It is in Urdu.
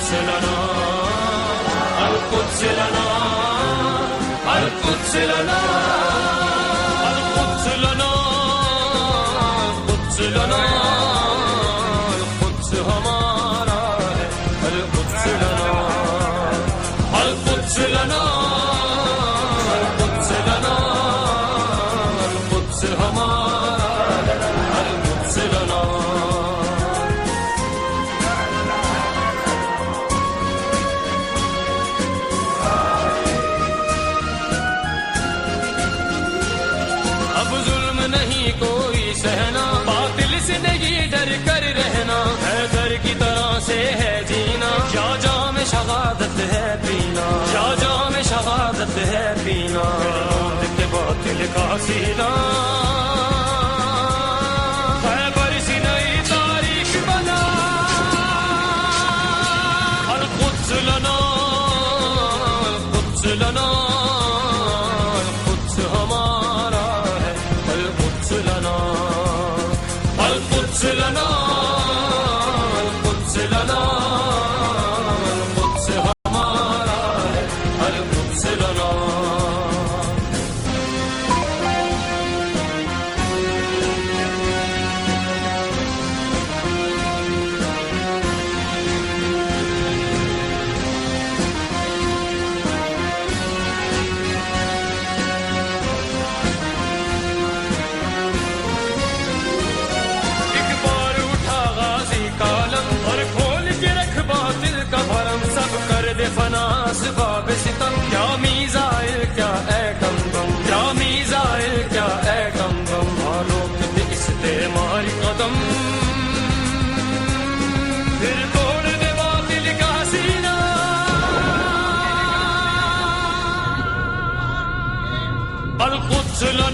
القدس لنا القدس لنا القدس لنا القدس لنا القدس لنا القدس ہمارا ہے القدس لنا القدس لنا القدس لنا القدس ہمارا ہے القدس لنا اب ظلم نہیں کوئی سہنا باطل سے نہیں ڈر کر رہنا حیدر کی طرح سے ہے جینا کیا جام شہادت ہے پینا کیا جام شہادت ہے پینا موت کے باطل کا سینہ خیبر سے نئی تاریخ بنا القدس لنا القدس لنا القدس ہمارا ہے القدس لنا القدس لنا القدس لنا القدس ہمارا ہے القدس لنا ایک بار اٹھا غازی کالم اور کھول کے رکھ باطل کا بھرم سب کر دے فنا اسباب ستم کیا میزائل کیا ایٹم بم کیا میزائل کیا ایٹم بم روک دے استعمار قدم پھر توڑ دے باطل کا سینہ القدس لنا